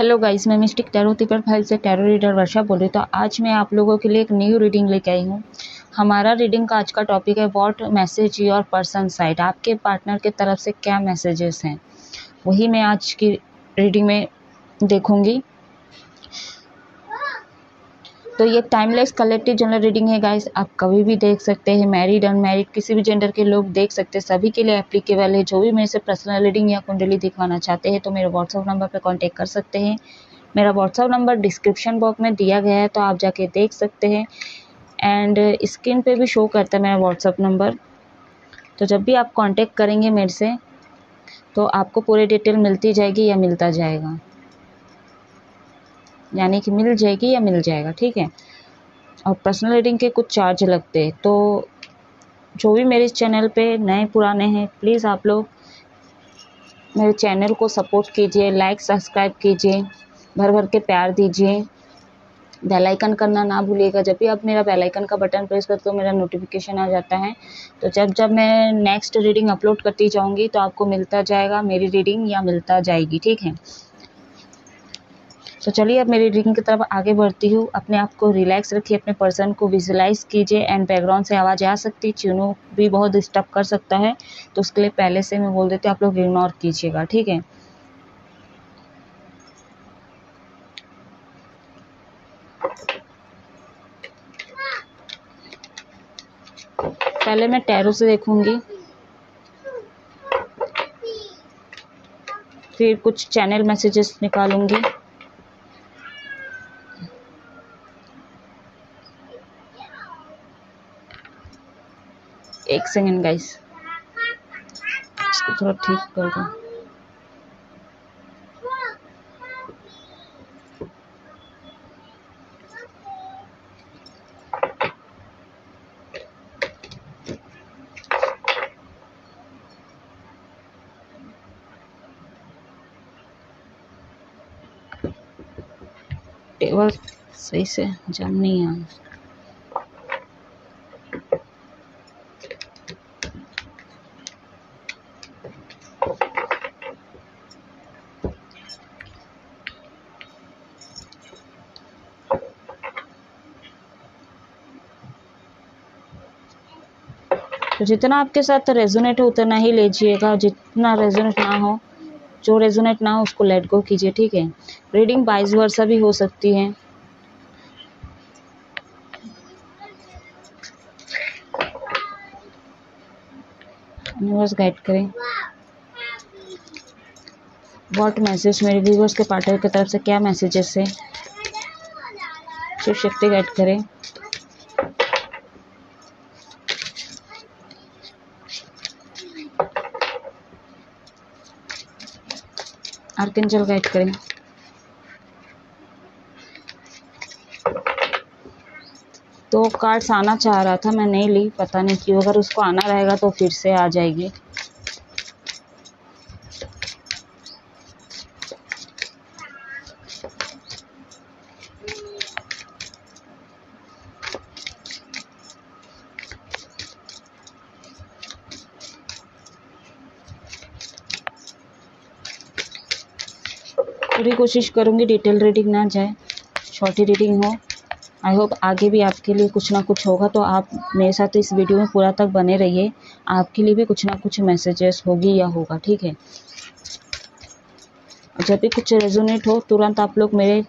Hello guys, मैं mistake tarot तिपर file से tarot reader वर्षा बोल रही हूँ। तो आज मैं आप लोगों के लिए एक न्यू रीडिंग लेके आई हूँ। हमारा रीडिंग का आज का टॉपिक है what message your person side. आपके पार्टनर की तरफ से क्या मैसेजेस हैं, वही मैं आज की रीडिंग में देखूंगी। तो ये टाइमलेस कलेक्टिव जनरल रीडिंग है गाइस, आप कभी भी देख सकते हैं। मैरिड अनमैरिड किसी भी जेंडर के लोग देख सकते हैं, सभी के लिए एप्लीकेबल है। जो भी मेरे से पर्सनल रीडिंग या कुंडली दिखवाना चाहते हैं तो मेरे व्हाट्सएप नंबर पर कांटेक्ट कर सकते हैं। मेरा व्हाट्सएप नंबर डिस्क्रिप्शन बॉक्स में दिया गया है, तो आप जाके देख सकते हैं। एंड स्क्रीन पे भी शो करता है मेरा व्हाट्सएप नंबर। तो जब भी आप कांटेक्ट करेंगे मेरे से तो आपको पूरी डिटेल मिलती जाएगी या मिलता जाएगा, यानी कि मिल जाएगी या मिल जाएगा, ठीक है। और पर्सनल रीडिंग के कुछ चार्ज लगते हैं। तो जो भी मेरे चैनल पे नए पुराने हैं, प्लीज़ आप लोग मेरे चैनल को सपोर्ट कीजिए, लाइक सब्सक्राइब कीजिए, भर भर के प्यार दीजिए। बेल आइकन करना ना भूलिएगा। जब भी आप मेरा बेल आइकन का बटन प्रेस करते हो मेरा नोटिफिकेशन आ जाता है। तो जब मैं नेक्स्ट रीडिंग अपलोड करती जाऊंगी तो आपको मिलता जाएगा मेरी रीडिंग या मिलता जाएगी, ठीक है। तो चलिए अब मेरी रीडिंग की तरफ आगे बढ़ती हूँ। अपने आप को रिलैक्स रखिए, अपने पर्सन को विजुलाइज कीजिए। एंड बैकग्राउंड से आवाज़ आ सकती है, चुनू भी बहुत डिस्टर्ब कर सकता है, तो उसके लिए पहले से मैं बोल देती हूँ, आप लोग इग्नोर कीजिएगा, ठीक है। पहले मैं टैरो से देखूंगी, फिर कुछ चैनल मैसेजेस निकालूंगी। एक सेकेंड गाइस, इसको थोड़ा ठीक कर दो। टेबल सही से जम नहीं है। तो जितना आपके साथ रेजोनेट हो उतना ही लीजिएगा, जितना रेजोनेट ना हो, जो रेजोनेट ना हो उसको लेट गो कीजिए, ठीक है। रीडिंग वाइस वर्सा भी हो सकती है। यूनिवर्स गाइड करें व्हाट मैसेज मेरे व्यूवर्स के पार्टनर की तरफ से क्या मैसेजेस है। शिव शक्ति गाइड करें। आर्कएंजल गाइड करें। तो कार्ड्स आना चाह रहा था, मैं नहीं ली, पता नहीं क्यों। अगर उसको आना रहेगा तो फिर से आ जाएगी। पूरी कोशिश करूंगी डिटेल रीडिंग ना जाए, शॉर्टी रीडिंग हो। आई होप आगे भी आपके लिए कुछ ना कुछ होगा, तो आप मेरे साथ इस वीडियो में पूरा तक बने रहिए। आपके लिए भी कुछ ना कुछ मैसेजेस होगी या होगा, ठीक है। जब भी कुछ रेजोनेट हो तुरंत आप लोग मेरे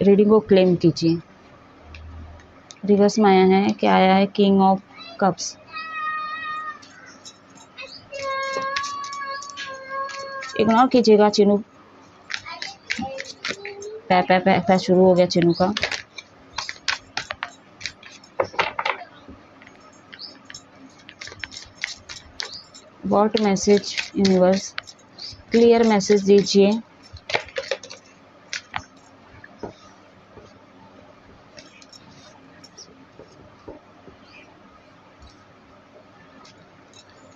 रीडिंग को क्लेम कीजिए। रिवर्स में आया है, क्या आया है? King of cups. इग्नोर कीजिएगा, चिनू पै शुरू हो गया चिनू का। What message universe, clear message दीजिए।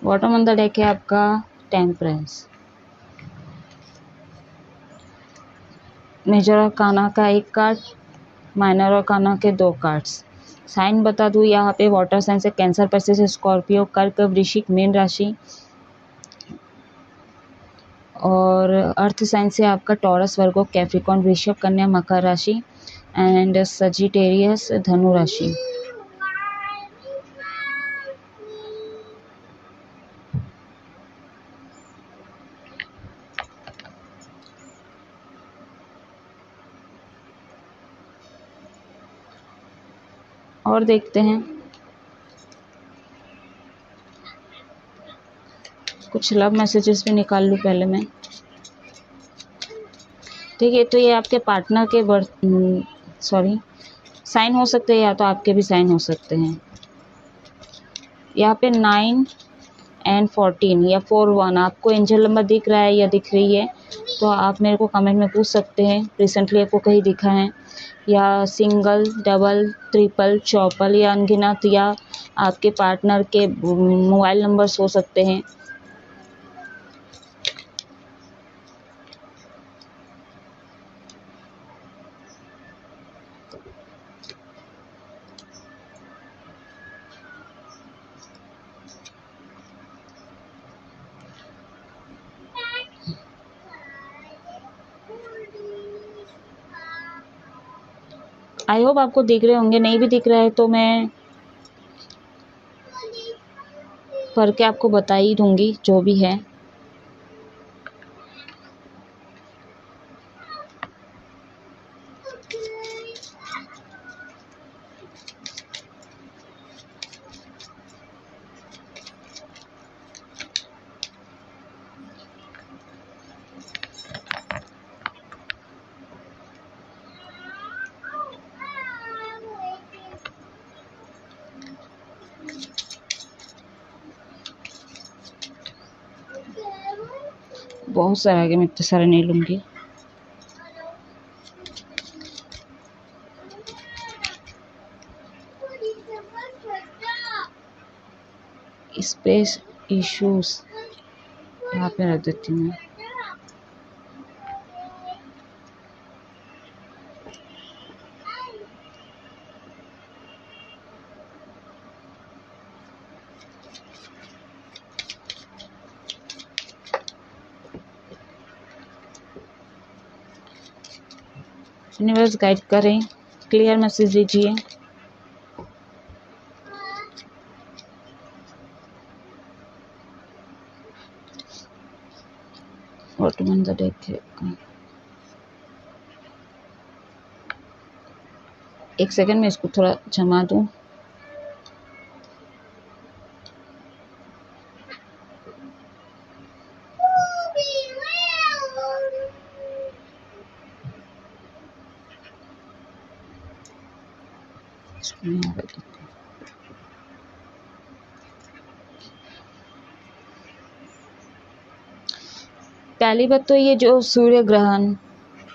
बॉटम ऑन द डेक है आपका टेम्परेंस। मेजर आर्काना का एक कार्ड, माइनर आर्काना के 2 कार्ड्स। साइन बता दूं, यहाँ पे वाटर साइन से कैंसर, पैसे से स्कॉर्पियो, कर्क, वृश्चिक, मीन राशि और अर्थ साइन से आपका टॉरस, वर्गो, कैप्रिकॉर्न, वृषभ, कन्या, मकर राशि एंड सजिटेरियस धनु राशि। और देखते हैं कुछ लव मैसेजेस भी निकाल लूँ पहले मैं। ठीक है, तो ये आपके पार्टनर के साइन हो सकते हैं, या तो आपके भी साइन हो सकते हैं। यहाँ पे 9 एंड 14 या 4-1 आपको एंजल नंबर दिख रहा है या दिख रही है, तो आप मेरे को कमेंट में पूछ सकते हैं रिसेंटली आपको कहीं दिखा है, या सिंगल, डबल, ट्रिपल, चौपल या अनगिनत, या आपके पार्टनर के मोबाइल नंबर्स हो सकते हैं। आई होप आपको दिख रहे होंगे, नहीं भी दिख रहा है तो मैं पढ़ के आपको बता ही दूंगी जो भी है। बहुत सारा आगे, मैं इतने सारे नहीं लूँगी। स्पेस इश्यूज यहाँ पे रख देती हूँ मैं। यूनिवर्स गाइड करें, क्लियर मैसेज दीजिए। वर्तमान देखे, एक सेकंड में इसको थोड़ा जमा दूं। पहली बात तो ये जो सूर्य ग्रहण,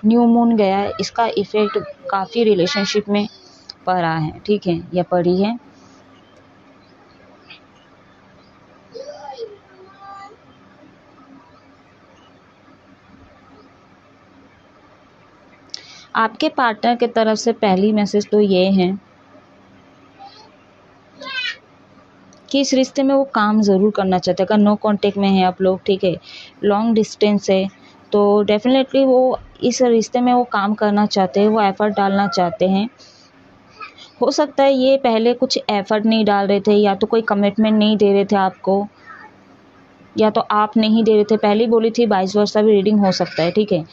न्यू मून गया है, इसका इफेक्ट काफ़ी रिलेशनशिप में पड़ा है, ठीक है, या पड़ी है। आपके पार्टनर की तरफ से पहली मैसेज तो ये है कि इस रिश्ते में वो काम ज़रूर करना चाहते हैं। अगर नो कांटेक्ट में है आप लोग, ठीक है, लॉन्ग डिस्टेंस है, तो डेफिनेटली वो इस रिश्ते में वो काम करना चाहते हैं, वो एफ़र्ट डालना चाहते हैं। हो सकता है ये पहले कुछ एफ़र्ट नहीं डाल रहे थे, या तो कोई कमिटमेंट नहीं दे रहे थे आपको, या तो आप नहीं दे रहे थे। पहले बोली थी 22 वर्ष का भी रीडिंग हो सकता है, ठीक है।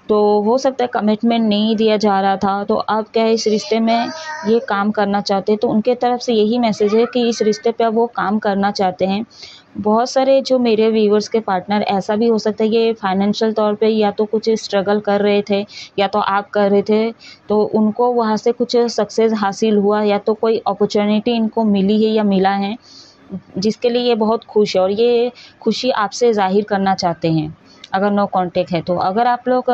तो हो सकता है कमिटमेंट नहीं दिया जा रहा था, तो अब क्या है, इस रिश्ते में ये काम करना चाहते हैं। तो उनके तरफ से यही मैसेज है कि इस रिश्ते पे अब वो काम करना चाहते हैं। बहुत सारे जो मेरे व्यूवर्स के पार्टनर, ऐसा भी हो सकता है ये फाइनेंशियल तौर पे या तो कुछ स्ट्रगल कर रहे थे, या तो आप कर रहे थे, तो उनको वहाँ से कुछ सक्सेस हासिल हुआ, या तो कोई अपॉर्चुनिटी इनको मिली है या मिला है, जिसके लिए ये बहुत खुश है और ये खुशी आपसे ज़ाहिर करना चाहते हैं। अगर नो कांटेक्ट है तो, अगर आप लोग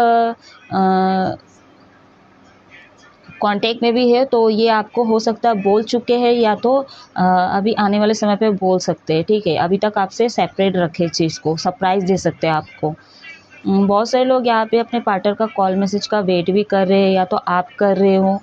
कांटेक्ट में भी है तो ये आपको हो सकता है बोल चुके हैं, या तो अभी आने वाले समय पे बोल सकते हैं, ठीक है। अभी तक आपसे सेपरेट रखे चीज़ को, सरप्राइज़ दे सकते हैं आपको। बहुत सारे लोग यहाँ पे अपने पार्टनर का कॉल मैसेज का वेट भी कर रहे हैं, या तो आप कर रहे हो।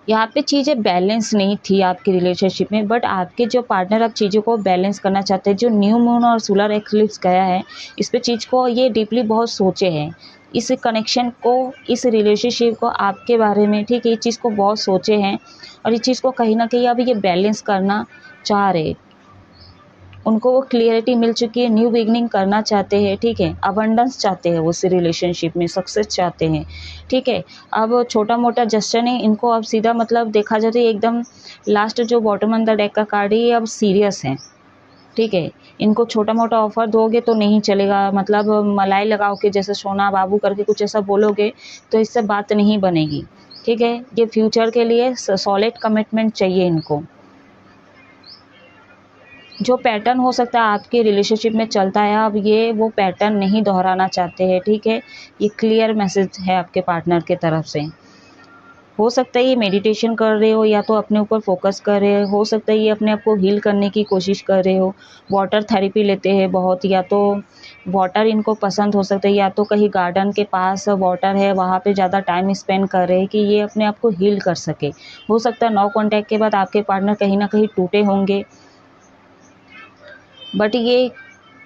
यहाँ पे चीज़ें बैलेंस नहीं थी आपकी रिलेशनशिप में, बट आपके जो पार्टनर अब चीज़ों को बैलेंस करना चाहते हैं। जो न्यू मून और सोलर एक्लिप्स गया है, इस पे चीज़ को ये डीपली बहुत सोचे हैं, इस कनेक्शन को, इस रिलेशनशिप को आपके बारे में, ठीक है, ये चीज़ को बहुत सोचे हैं और इस चीज़ को कहीं ना कहीं अब ये बैलेंस करना चाह रहे। उनको वो क्लियरिटी मिल चुकी है, न्यू बिगनिंग करना चाहते हैं, ठीक है, अबंडेंस चाहते हैं, उस रिलेशनशिप में सक्सेस चाहते हैं, ठीक है। अब छोटा मोटा जस्टर नहीं, इनको अब सीधा मतलब देखा जाए तो एकदम लास्ट जो बॉटम ऑन द डेक का कार्ड है, ये अब सीरियस है, ठीक है। इनको छोटा मोटा ऑफर दोगे तो नहीं चलेगा, मतलब मलाई लगाओ के जैसे सोना बाबू करके कुछ ऐसा बोलोगे तो इससे बात नहीं बनेगी, ठीक है। ये फ्यूचर के लिए सॉलिड कमिटमेंट चाहिए इनको। जो पैटर्न हो सकता है आपके रिलेशनशिप में चलता है, अब ये वो पैटर्न नहीं दोहराना चाहते हैं, ठीक है। ये क्लियर मैसेज है आपके पार्टनर के तरफ से। हो सकता है ये मेडिटेशन कर रहे हो या तो अपने ऊपर फोकस कर रहे हो सकता है ये अपने आप को हील करने की कोशिश कर रहे हो, वाटर थेरेपी लेते हैं बहुत, या तो वाटर इनको पसंद हो सकता है, या तो कहीं गार्डन के पास वाटर है वहाँ पे ज़्यादा टाइम स्पेंड कर रहे हैं कि ये अपने आप को हील कर सके। हो सकता है नो कॉन्टैक्ट के बाद आपके पार्टनर कहीं ना कहीं टूटे होंगे, बट ये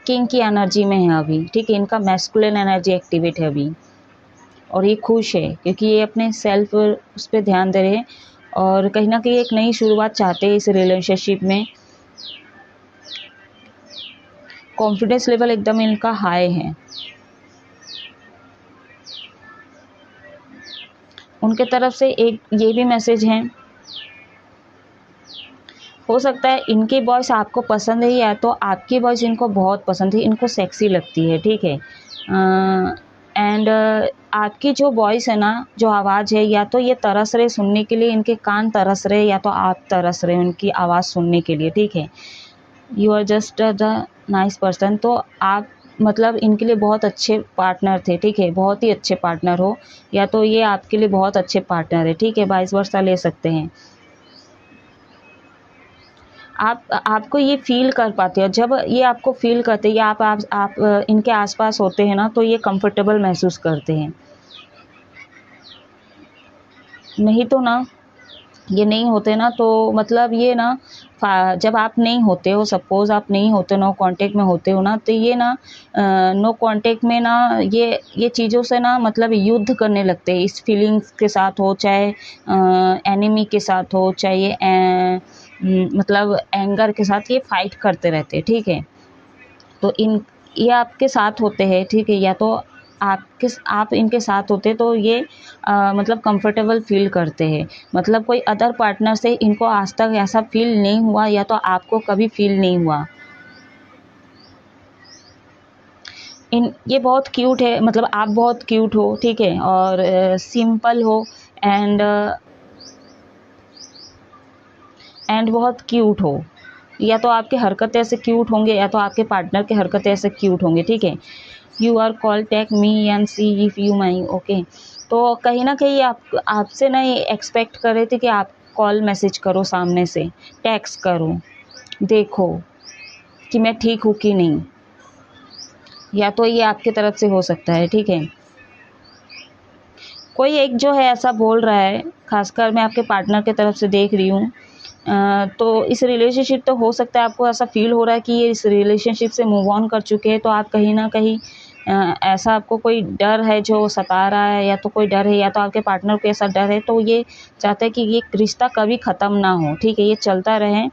किंग की एनर्जी में है अभी, ठीक है। इनका मैस्कुलिन एनर्जी एक्टिवेट है अभी और ये खुश है क्योंकि ये अपने सेल्फ उस पर ध्यान दे रहे हैं और कहीं ना कहीं एक नई शुरुआत चाहते हैं इस रिलेशनशिप में। कॉन्फिडेंस लेवल एकदम इनका हाई है। उनके तरफ से एक ये भी मैसेज है, हो सकता है इनकी वॉइस आपको पसंद है या तो आपकी वॉइस इनको बहुत पसंद है, इनको सेक्सी लगती है, ठीक है। एंड आपकी जो वॉइस है ना, जो आवाज़ है, या तो ये तरस रहे सुनने के लिए, इनके कान तरस रहे, या तो आप तरस रहे उनकी आवाज़ सुनने के लिए, ठीक है। You are just the nice person. तो आप मतलब इनके लिए बहुत अच्छे पार्टनर थे, ठीक है, बहुत ही अच्छे पार्टनर हो, या तो ये आपके लिए बहुत अच्छे पार्टनर है, ठीक है, वाइस वर्सा ले सकते हैं। आपको ये फ़ील कर पाते हो, जब ये आपको फ़ील करते हैं या आप इनके आसपास होते हैं ना, तो ये कंफर्टेबल महसूस करते हैं। नहीं तो ना, ये नहीं होते ना, तो मतलब ये ना जब आप नहीं होते हो, सपोज़ आप नहीं होते, नो कांटेक्ट में होते हो ना, तो ये ना नो कांटेक्ट में ना ये चीज़ों से ना मतलब युद्ध करने लगते हैं, इस फीलिंग्स के साथ हो, चाहे एनिमी के साथ हो, चाहे ये मतलब एंगर के साथ, ये फाइट करते रहते हैं, ठीक है। तो ये आपके साथ होते हैं, ठीक है, या तो आप इनके साथ होते तो ये मतलब कंफर्टेबल फील करते हैं, मतलब कोई अदर पार्टनर से इनको आज तक ऐसा फील नहीं हुआ, या तो आपको कभी फील नहीं हुआ। ये बहुत क्यूट है, मतलब आप बहुत क्यूट हो, ठीक है, और सिंपल हो एंड बहुत क्यूट हो, या तो आपकी हरकतें ऐसे क्यूट होंगे या तो आपके पार्टनर की हरकतें ऐसे क्यूट होंगे, ठीक है। You are call take me and see if you my, okay. तो कहीं ना कहीं आपसे ना ये एक्सपेक्ट कर रहे थे कि आप कॉल मैसेज करो, सामने से टेक्स्ट करो, देखो कि मैं ठीक हूँ कि नहीं, या तो ये आपकी तरफ से हो सकता है, ठीक है। कोई एक जो है ऐसा बोल रहा है, खासकर मैं आपके पार्टनर की तरफ से देख रही हूँ, तो इस रिलेशनशिप तो हो सकता है आपको ऐसा फील हो रहा है कि ये इस रिलेशनशिप से मूव ऑन कर चुके हैं, तो आप कहीं ना कहीं ऐसा आपको कोई डर है जो सता रहा है, या तो कोई डर है या तो आपके पार्टनर को ऐसा डर है, तो ये चाहते हैं कि ये रिश्ता कभी ख़त्म ना हो, ठीक है, ये चलता रहे।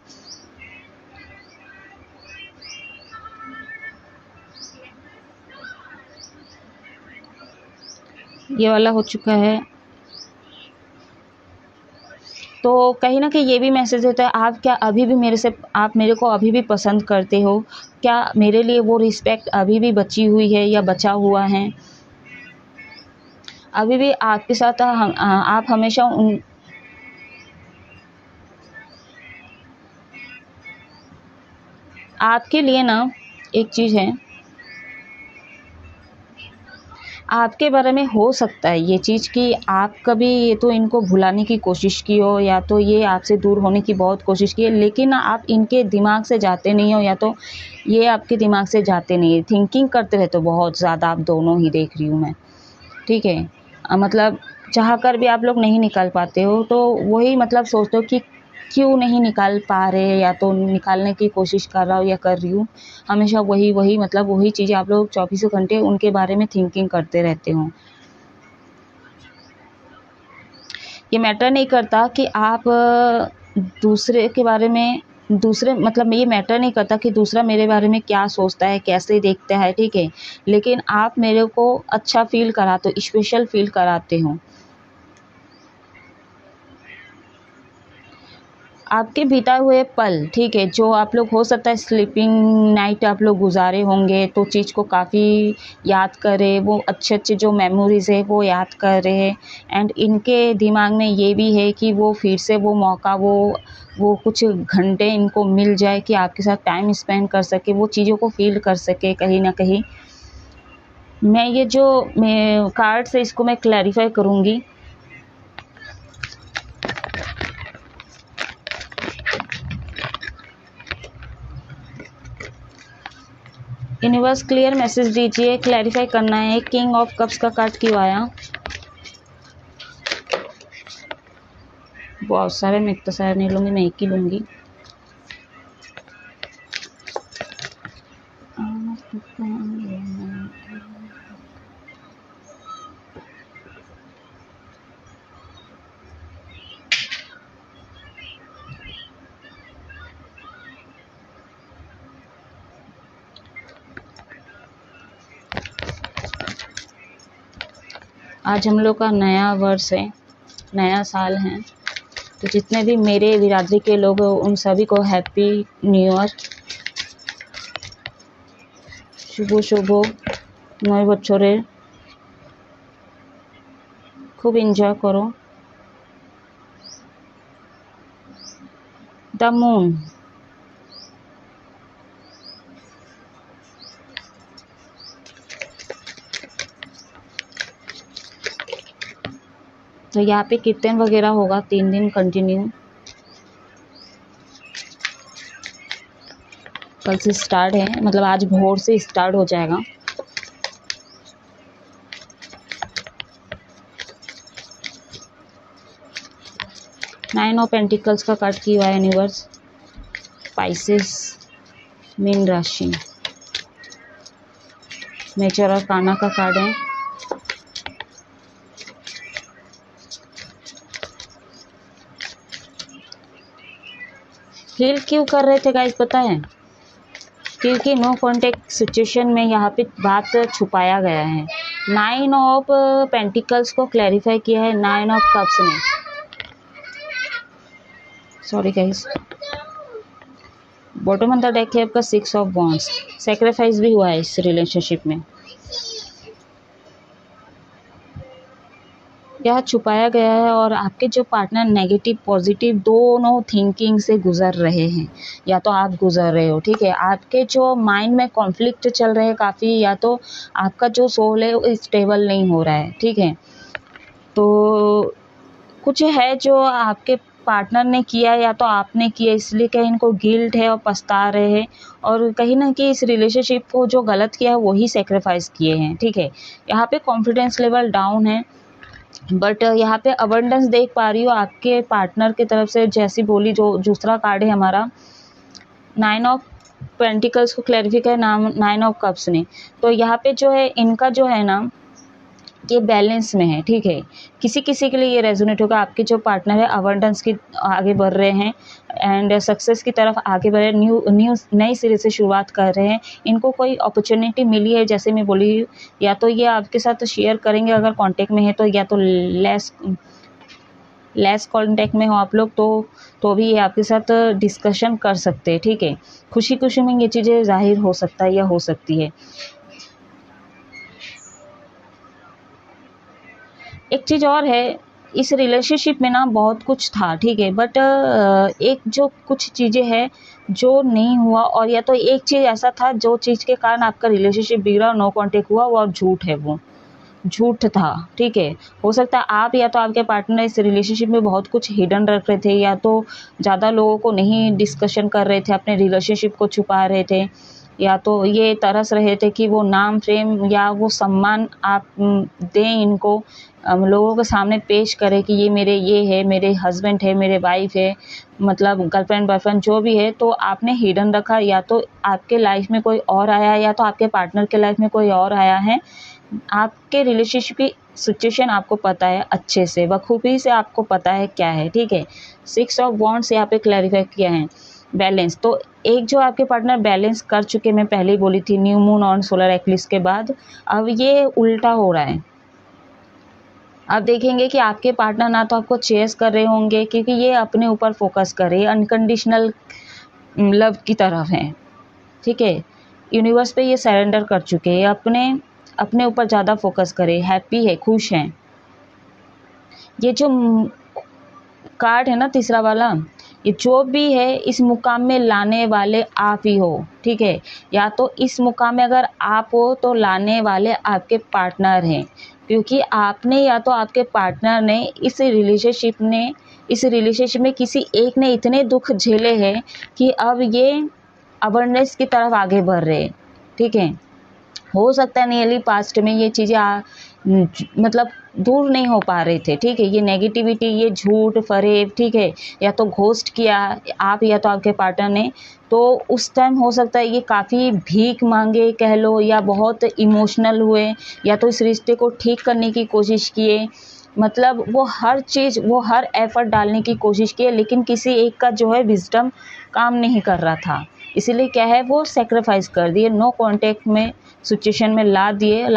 ये वाला हो चुका है। तो कहीं ना कहीं ये भी मैसेज होता है, आप क्या अभी भी आप मेरे को अभी भी पसंद करते हो, क्या मेरे लिए वो रिस्पेक्ट अभी भी बची हुई है या बचा हुआ है, अभी भी आपके साथ आप हमेशा आपके लिए ना एक चीज़ है, आपके बारे में हो सकता है ये चीज़ कि आप कभी ये तो इनको भुलाने की कोशिश की हो, या तो ये आपसे दूर होने की बहुत कोशिश की है, लेकिन आप इनके दिमाग से जाते नहीं हो, या तो ये आपके दिमाग से जाते नहीं है, थिंकिंग करते रहते हो बहुत ज़्यादा, आप दोनों ही देख रही हूँ मैं, ठीक है। मतलब चाह कर भी आप लोग नहीं निकाल पाते हो, तो वही मतलब सोचते हो कि क्यों नहीं निकाल पा रहे, या तो निकालने की कोशिश कर रहा हूँ या कर रही हूँ। हमेशा वही वही मतलब वही चीज़ें आप लोग 24 घंटे उनके बारे में थिंकिंग करते रहते हो। ये मैटर नहीं करता कि आप दूसरे के बारे में, दूसरे मतलब ये मैटर नहीं करता कि दूसरा मेरे बारे में क्या सोचता है, कैसे देखता है, ठीक है, लेकिन आप मेरे को अच्छा फील कराते हो, स्पेशल फील कराते हो। आपके बिताए हुए पल, ठीक है, जो आप लोग हो सकता है स्लीपिंग नाइट आप लोग गुजारे होंगे, तो चीज़ को काफ़ी याद करे, वो अच्छे अच्छे जो मेमोरीज़ है वो याद कर रहे हैं। एंड इनके दिमाग में ये भी है कि वो फिर से वो मौका, वो कुछ घंटे इनको मिल जाए कि आपके साथ टाइम स्पेंड कर सके, वो चीज़ों को फील कर सके कहीं ना कहीं। मैं ये जो मैं कार्ड से इसको मैं क्लैरिफाई करूँगी। यूनिवर्स क्लियर मैसेज दीजिए, क्लैरिफाई करना है। किंग ऑफ कप्स का कार्ड क्यों आया? बहुत सारे, मैं इतना सारा नहीं लूँगी, मैं एक ही लूँगी। आज हम लोग का नया वर्ष है, नया साल है, तो जितने भी मेरे बिरादरी के लोग हैं उन सभी को हैप्पी न्यू ईयर, शुभ शुभ नए बच्चों, खूब एंजॉय करो। द मून, तो यहाँ पे कीर्तन वगैरह होगा 3 दिन कंटिन्यू, कल से स्टार्ट है, मतलब आज भोर से स्टार्ट हो जाएगा। नाइन ऑफ पेंटिकल्स का कार्ड की हुआ है यूनिवर्स, स्पाइसेस, मीन राशि, नेचर और काना का कार्ड है। हील क्यों कर रहे थे गाइस पता है? क्योंकि नो कॉन्टेक्ट सिचुएशन में यहाँ पे बात छुपाया गया है। 9 ऑफ पेंटिकल्स को क्लैरिफाई किया है 9 ऑफ कप्स ने। Sorry guys, bottom of the deck है आपका 6 ऑफ वॉन्ड्स। सैक्रिफाइस भी हुआ है इस रिलेशनशिप में, यह छुपाया गया है। और आपके जो पार्टनर नेगेटिव पॉजिटिव दोनों थिंकिंग से गुजर रहे हैं, या तो आप गुजर रहे हो, ठीक है। आपके जो माइंड में कॉन्फ्लिक्ट चल रहे हैं काफ़ी, या तो आपका जो सोल है वो स्टेबल नहीं हो रहा है, ठीक है। तो कुछ है जो आपके पार्टनर ने किया या तो आपने किया, इसलिए कहीं इनको गिल्ट है और पछता रहे हैं, और कहीं ना कहीं इस रिलेशनशिप को जो गलत किया है वही सेक्रीफाइस किए हैं, ठीक है। यहाँ पे कॉन्फिडेंस लेवल डाउन है, बट यहाँ पे अबंडेंस देख पा रही हूँ आपके पार्टनर की तरफ से। जैसी बोली जो दूसरा कार्ड है हमारा 9 ऑफ पेंटिकल्स को क्लैरिफाई किया 9 ऑफ कप्स ने, तो यहाँ पे जो है इनका जो है ना ये बैलेंस में है, ठीक है। किसी किसी के लिए ये रेजोनेट होगा। आपके जो पार्टनर है अबंडेंस की आगे बढ़ रहे हैं एंड सक्सेस की तरफ आगे बढ़ रहे, नई सिरे से शुरुआत कर रहे हैं। इनको कोई अपॉर्चुनिटी मिली है, जैसे मैं बोली, या तो ये आपके साथ शेयर करेंगे अगर कांटेक्ट में है तो, या तो लेस कांटेक्ट में हो आप लोग तो भी ये आपके साथ डिस्कशन कर सकते हैं, ठीक है। खुशी खुशी में ये चीज़ें जाहिर हो सकता है या हो सकती है। एक चीज़ और है, इस रिलेशनशिप में ना बहुत कुछ था, ठीक है, बट एक जो कुछ चीज़ें हैं जो नहीं हुआ, और या तो एक चीज़ ऐसा था जो चीज़ के कारण आपका रिलेशनशिप बिगड़ा, नो कांटेक्ट हुआ, और झूठ है, वो झूठ था, ठीक है। हो सकता है आप या तो आपके पार्टनर इस रिलेशनशिप में बहुत कुछ हिडन रख रहे थे, या तो ज़्यादा लोगों को नहीं डिस्कशन कर रहे थे, अपने रिलेशनशिप को छुपा रहे थे, या तो ये तरस रहे थे कि वो नाम फेम या वो सम्मान आप दें इनको, लोगों के सामने पेश करें कि ये मेरे ये है, मेरे हस्बैंड है, मेरे वाइफ है, मतलब गर्लफ्रेंड बॉयफ्रेंड जो भी है, तो आपने हिडन रखा। या तो आपके लाइफ में कोई और आया, या तो आपके पार्टनर के लाइफ में कोई और आया है। आपके रिलेशनशिप की सिचुएशन आपको पता है अच्छे से, बखूबी से आपको पता है क्या है, ठीक है। 6 ऑफ वॉन्ड्स यहाँ पे क्लैरिफाई किया है। बैलेंस, तो एक जो आपके पार्टनर बैलेंस कर चुके, मैं पहले ही बोली थी न्यू मून और सोलर एक्लिप्स के बाद, अब ये उल्टा हो रहा है। अब देखेंगे कि आपके पार्टनर ना तो आपको चेस कर रहे होंगे, क्योंकि ये अपने ऊपर फोकस कर रहे हैं, अनकंडीशनल लव की तरफ है, ठीक है। यूनिवर्स पे ये सरेंडर कर चुके हैं, अपने ऊपर ज़्यादा फोकस करें, हैप्पी है, खुश हैं। ये जो कार्ड है ना तीसरा वाला, ये जो भी है इस मुकाम में लाने वाले आप ही हो, ठीक है। या तो इस मुकाम में अगर आप हो तो लाने वाले आपके पार्टनर हैं, क्योंकि आपने या तो आपके पार्टनर ने इस रिलेशनशिप में किसी एक ने इतने दुख झेले हैं कि अब ये अवेयरनेस की तरफ आगे बढ़ रहे हैं, ठीक है। हो सकता है नियरली पास्ट में ये चीज़ें मतलब दूर नहीं हो पा रहे थे, ठीक है। ये नेगेटिविटी, ये झूठ फरेब, ठीक है, या तो घोस्ट किया आप या तो आपके पार्टनर ने, तो उस टाइम हो सकता है ये काफ़ी भीख मांगे कह लो, या बहुत इमोशनल हुए, या तो इस रिश्ते को ठीक करने की कोशिश किए। मतलब वो हर एफर्ट डालने की कोशिश किए, लेकिन किसी एक का जो है विजडम काम नहीं कर रहा था, इसीलिए क्या है वो सेक्रीफाइस कर दिए, नो कांटेक्ट में सिचुएशन में ला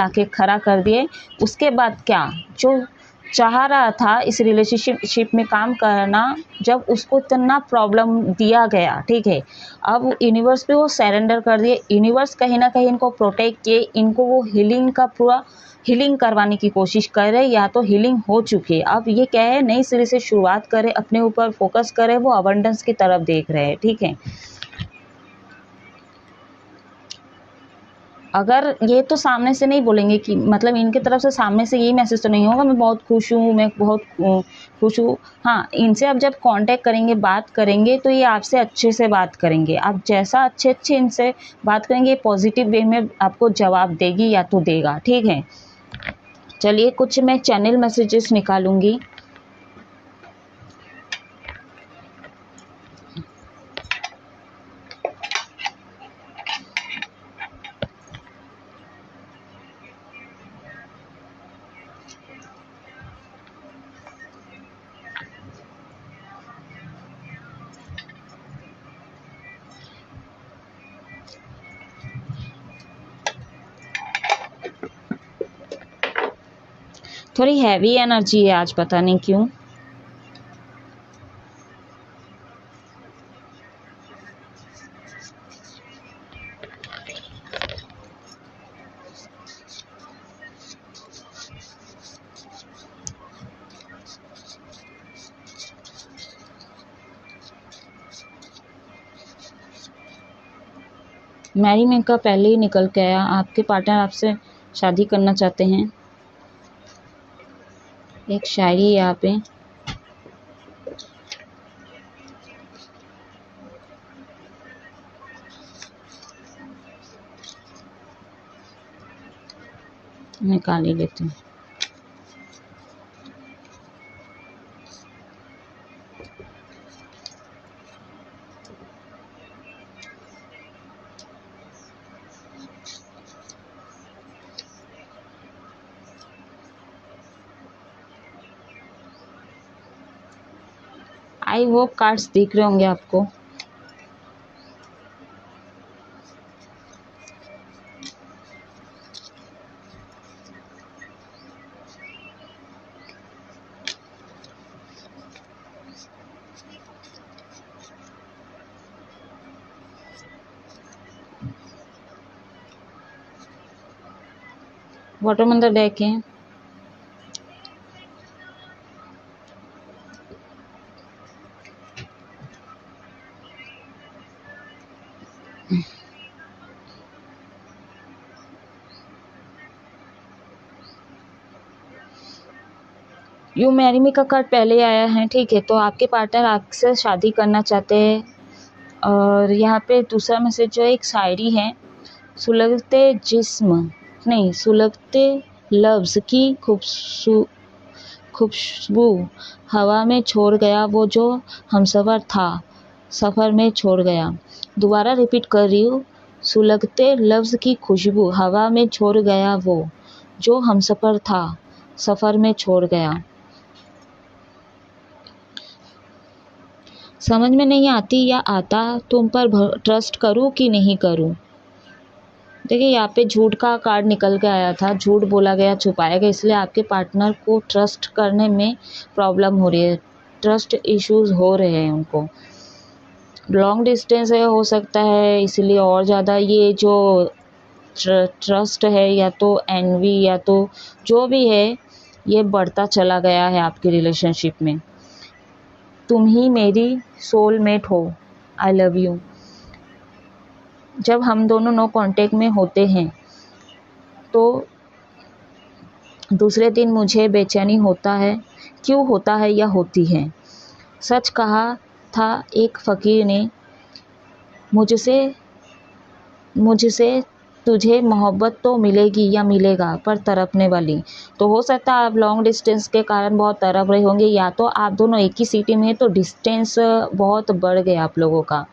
के खड़ा कर दिए। उसके बाद क्या, जो चाह रहा था इस रिलेशनशिप में काम करना, जब उसको इतना प्रॉब्लम दिया गया, ठीक है, अब यूनिवर्स पे वो सरेंडर कर दिए। यूनिवर्स कहीं ना कहीं इनको प्रोटेक्ट किए, इनको वो पूरा हीलिंग करवाने की कोशिश कर रहे, या तो हीलिंग हो चुकी है। अब ये क्या है, नई सिरे से शुरुआत करें, अपने ऊपर फोकस करें, वो अबंडेंस की तरफ देख रहे हैं, ठीक है। अगर ये तो सामने से नहीं बोलेंगे कि मतलब इनके तरफ से सामने से यही मैसेज तो नहीं होगा मैं बहुत खुश हूँ, मैं बहुत खुश हूँ। हाँ, इनसे आप जब कांटेक्ट करेंगे, बात करेंगे, तो ये आपसे अच्छे से बात करेंगे। आप जैसा अच्छे इनसे बात करेंगे, पॉजिटिव वे में आपको जवाब देगी या तो देगा, ठीक है। चलिए कुछ मैं चैनल मैसेजेस निकालूंगी। थोड़ी हैवी एनर्जी है आज, पता नहीं क्यों। मैरी में का पहले ही निकल के आया, आपके पार्टनर आपसे शादी करना चाहते हैं। एक शायरी है यहाँ पे, निकाल ही लेते हैं। आई होप कार्ड्स दिख रहे होंगे आपको। बॉटम ऑफ द डेक है। यू मैरी मी का कार्ड पहले आया है, ठीक है। तो आपके पार्टनर आपसे शादी करना चाहते हैं। और यहाँ पे दूसरा मैसेज जो है एक शायरी है, सुलगते जिस्म नहीं, सुलगते लफ्ज़ की खुशबू हवा में छोड़ गया वो जो हमसफ़र था, सफ़र में छोड़ गया। दोबारा रिपीट कर रही हूँ, सुलगते लफ्ज़ की खुशबू हवा में छोड़ गया वो जो हमसफ़र था, सफ़र में छोड़ गया। समझ में नहीं आती या आता तुम पर ट्रस्ट करूँ कि नहीं करूँ। देखिए यहाँ पे झूठ का कार्ड निकल के आया था, झूठ बोला गया, छुपाया गया, इसलिए आपके पार्टनर को ट्रस्ट करने में प्रॉब्लम हो रही है, ट्रस्ट इश्यूज हो रहे हैं उनको। लॉन्ग डिस्टेंस है, हो सकता है, इसलिए और ज़्यादा ये जो ट्रस्ट है या तो एनवी या तो जो भी है ये बढ़ता चला गया है आपकी रिलेशनशिप में। तुम ही मेरी सोलमेट हो, आई लव यू। जब हम दोनों नो कांटेक्ट में होते हैं तो दूसरे दिन मुझे बेचैनी होता है, क्यों होता है या होती है। सच कहा था एक फ़कीर ने, मुझसे तुझे मोहब्बत तो मिलेगी या मिलेगा पर तड़पने वाली। तो हो सकता है आप लॉन्ग डिस्टेंस के कारण बहुत तड़प रहे होंगे, या तो आप दोनों एक ही सिटी में हैं तो डिस्टेंस बहुत बढ़ गया आप लोगों का।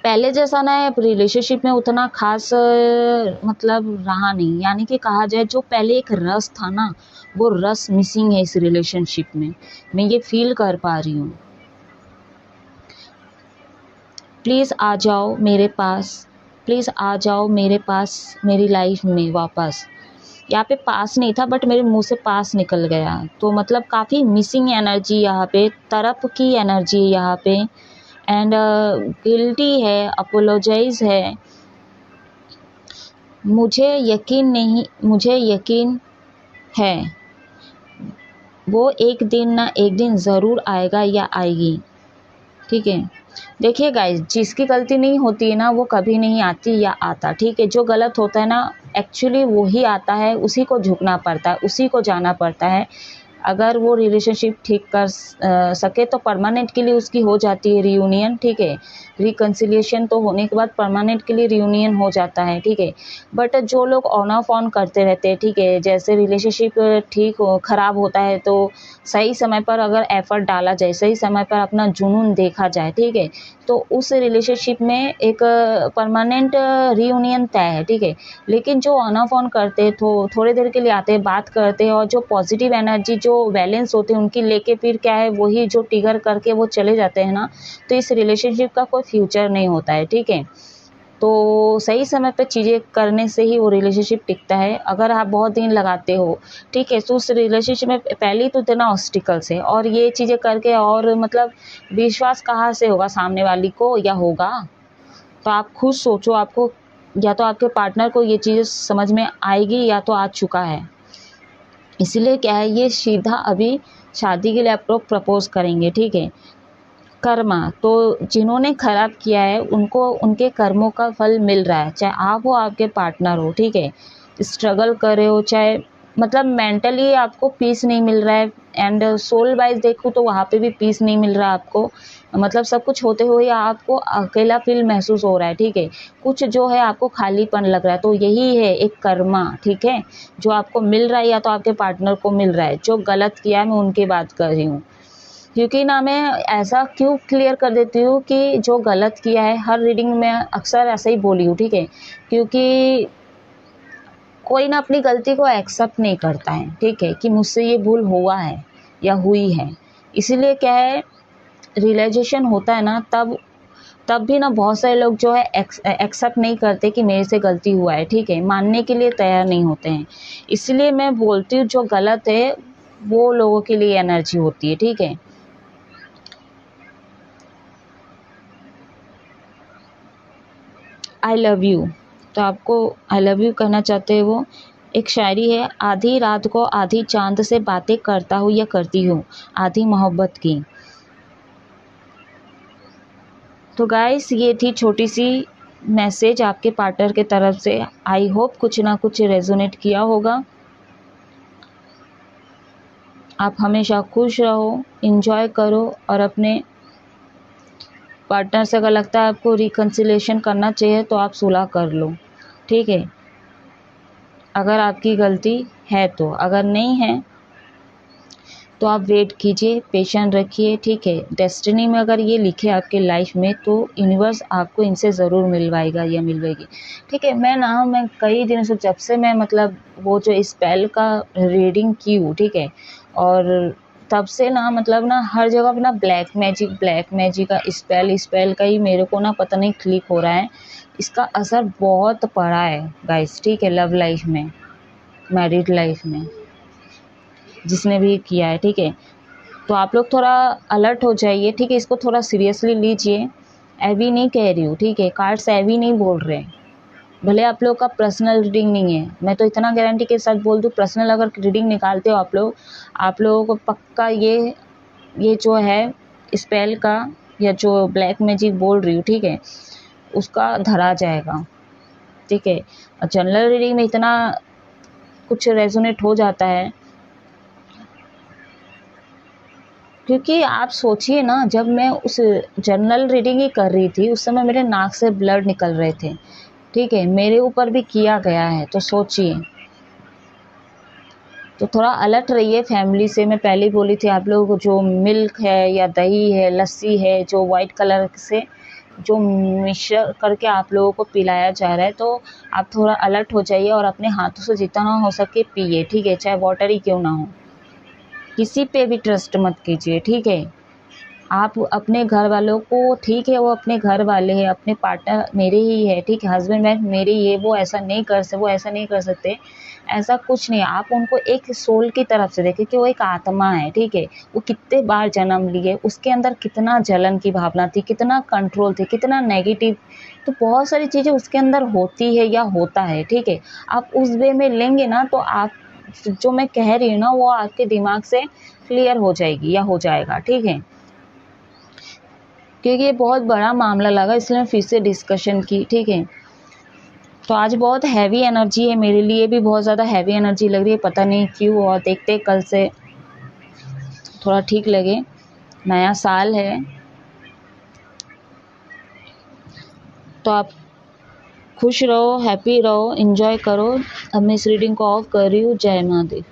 पहले जैसा ना रिलेशनशिप में उतना खास मतलब रहा नहीं, यानी कि कहा जाए जो पहले एक रस था ना, वो रस मिसिंग है इस रिलेशनशिप में, मैं ये फील कर पा रही हूँ। प्लीज़ आ जाओ मेरे पास, प्लीज़ आ जाओ मेरे पास, मेरी लाइफ में वापस। यहाँ पे पास नहीं था बट मेरे मुंह से पास निकल गया, तो मतलब काफ़ी मिसिंग एनर्जी यहाँ पे, तरफ की एनर्जी यहाँ पे, एंड गिल्टी है, अपोलोजाइज है। मुझे यकीन है वो एक दिन ना एक दिन ज़रूर आएगा या आएगी, ठीक है। देखिए गाइस, जिसकी गलती नहीं होती है ना वो कभी नहीं आती या आता, ठीक है। जो गलत होता है ना एक्चुअली वही आता है, उसी को झुकना पड़ता है, उसी को जाना पड़ता है। अगर वो रिलेशनशिप ठीक कर सके तो परमानेंट के लिए उसकी हो जाती है रियूनियन, ठीक है। रिकन्सिलिएशन तो होने के बाद परमानेंट के लिए रियूनियन हो जाता है, ठीक है। बट जो लोग ऑन ऑफ ऑन करते रहते हैं, ठीक है, जैसे रिलेशनशिप ठीक हो ख़राब होता है तो सही समय पर अगर एफर्ट डाला जाए, सही समय पर अपना जुनून देखा जाए, ठीक है, तो उस रिलेशनशिप में एक परमानेंट रियूनियन तय है, ठीक है। लेकिन जो ऑन ऑफ ऑन करते हैं तो थोड़ी देर के लिए आते हैं, बात करते हैं, और जो पॉजिटिव एनर्जी जो बैलेंस होते हैं उनकी लेके फिर क्या है वही जो ट्रिगर करके वो चले जाते हैं ना, तो इस रिलेशनशिप का कोई फ्यूचर नहीं होता है, ठीक है। तो सही समय पे चीज़ें करने से ही वो रिलेशनशिप टिकता है। अगर आप बहुत दिन लगाते हो, ठीक है, तो उस रिलेशनशिप में पहले ही तो इतना ऑब्स्टिकल्स है, और ये चीज़ें करके और मतलब विश्वास कहाँ से होगा सामने वाली को, या होगा। तो आप खुद सोचो, आपको या तो आपके पार्टनर को ये चीज़ें समझ में आएगी या तो आ चुका है। इसलिए क्या है, ये सीधा अभी शादी के लिए आपको प्रपोज करेंगे, ठीक है। कर्मा तो जिन्होंने खराब किया है उनको उनके कर्मों का फल मिल रहा है, चाहे आप हो आपके पार्टनर हो, ठीक है। स्ट्रगल कर रहे हो, चाहे मतलब मेंटली आपको पीस नहीं मिल रहा है, एंड सोल वाइज देखो तो वहाँ पे भी पीस नहीं मिल रहा है आपको, मतलब सब कुछ होते हुए आपको अकेला फील महसूस हो रहा है, ठीक है। कुछ जो है आपको खालीपन लग रहा है, तो यही है एक कर्मा, ठीक है, जो आपको मिल रहा है या तो आपके पार्टनर को मिल रहा है। जो गलत किया है मैं उनकी बात कर रही हूँ, क्योंकि ना मैं ऐसा क्यों क्लियर कर देती हूँ कि जो गलत किया है, हर रीडिंग में अक्सर ऐसा ही बोली हूँ, ठीक है, क्योंकि कोई ना अपनी गलती को एक्सेप्ट नहीं करता है, ठीक है, कि मुझसे ये भूल हुआ है या हुई है। इसीलिए क्या है, रियलाइजेशन होता है ना तब भी ना बहुत सारे लोग जो है एक्सेप्ट नहीं करते कि मेरे से गलती हुआ है, ठीक है, मानने के लिए तैयार नहीं होते हैं। इसलिए मैं बोलती हूँ जो गलत है वो लोगों के लिए एनर्जी होती है, ठीक है। आई लव यू, तो आपको आई लव यू कहना चाहते हैं वो। एक शायरी है, आधी रात को आधी चांद से बातें करता हूँ या करती हूँ, आधी मोहब्बत की। तो गाइस ये थी छोटी सी मैसेज आपके पार्टनर के तरफ से। आई होप कुछ ना कुछ रेजोनेट किया होगा। आप हमेशा खुश रहो, इंजॉय करो और अपने पार्टनर से अगर लगता है आपको रिकन्सिलेशन करना चाहिए तो आप सुलह कर लो, ठीक है, अगर आपकी गलती है तो। अगर नहीं है तो आप वेट कीजिए, पेशेंट रखिए, ठीक है। डेस्टिनी में अगर ये लिखे आपके लाइफ में तो यूनिवर्स आपको इनसे ज़रूर मिलवाएगा या मिलवाएगी, ठीक है। मैं कई दिनों से, जब से मैं मतलब वो जो स्पेल का रीडिंग की हूँ, ठीक है, और तब से ना मतलब ना हर जगह पे ना ब्लैक मैजिक का स्पेल का ही मेरे को ना पता नहीं क्लिक हो रहा है। इसका असर बहुत पड़ा है गाइस, ठीक है, लव लाइफ में, मैरिड लाइफ में, जिसने भी किया है, ठीक है। तो आप लोग थोड़ा अलर्ट हो जाइए, ठीक है, इसको थोड़ा सीरियसली लीजिए। ऐवी नहीं कह रही हूँ, ठीक है, कार्ड्स ऐवी नहीं बोल रहे। भले आप लोग का पर्सनल रीडिंग नहीं है, मैं तो इतना गारंटी के साथ बोल दूँ, पर्सनल अगर रीडिंग निकालते हो आप लोगों को पक्का ये जो है स्पेल का या जो ब्लैक मैजिक बोल रही हूँ, ठीक है, उसका धरा जाएगा, ठीक है। जनरल रीडिंग में इतना कुछ रेजोनेट हो जाता है, क्योंकि आप सोचिए ना, जब मैं उस जनरल रीडिंग ही कर रही थी उस समय मेरे नाक से ब्लड निकल रहे थे, ठीक है, मेरे ऊपर भी किया गया है, तो सोचिए। तो थोड़ा अलर्ट रहिए फैमिली से। मैं पहले ही बोली थी, आप लोग जो मिल्क है या दही है, लस्सी है, जो वाइट कलर से जो मिश्र करके आप लोगों को पिलाया जा रहा है, तो आप थोड़ा अलर्ट हो जाइए और अपने हाथों से जितना हो सके पिए, ठीक है, चाहे वाटर ही क्यों ना हो। किसी पे भी ट्रस्ट मत कीजिए, ठीक है। आप अपने घर वालों को, ठीक है, वो अपने घर वाले हैं, अपने पार्टनर मेरे ही है, ठीक है, हस्बैंड वाइफ मेरे ही है, वो ऐसा नहीं कर सकते, ऐसा कुछ नहीं। आप उनको एक सोल की तरफ से देखें कि वो एक आत्मा है, ठीक है, वो कितने बार जन्म लिए, उसके अंदर कितना जलन की भावना थी, कितना कंट्रोल थी, कितना नेगेटिव, तो बहुत सारी चीज़ें उसके अंदर होती है या होता है, ठीक है। आप उस वे में लेंगे ना तो आप जो मैं कह रही हूँ ना वो आपके दिमाग से क्लियर हो जाएगी या हो जाएगा, ठीक है। क्योंकि ये बहुत बड़ा मामला लगा, इसलिए मैं फिर से डिस्कशन की, ठीक है। तो आज बहुत हैवी एनर्जी है, मेरे लिए भी बहुत ज़्यादा हैवी एनर्जी लग रही है, पता नहीं क्यों, और देखते कल से थोड़ा ठीक लगे। नया साल है तो आप खुश रहो, हैप्पी रहो, एंजॉय करो। अब मैं इस रीडिंग को ऑफ कर रही हूँ। जय महादेव।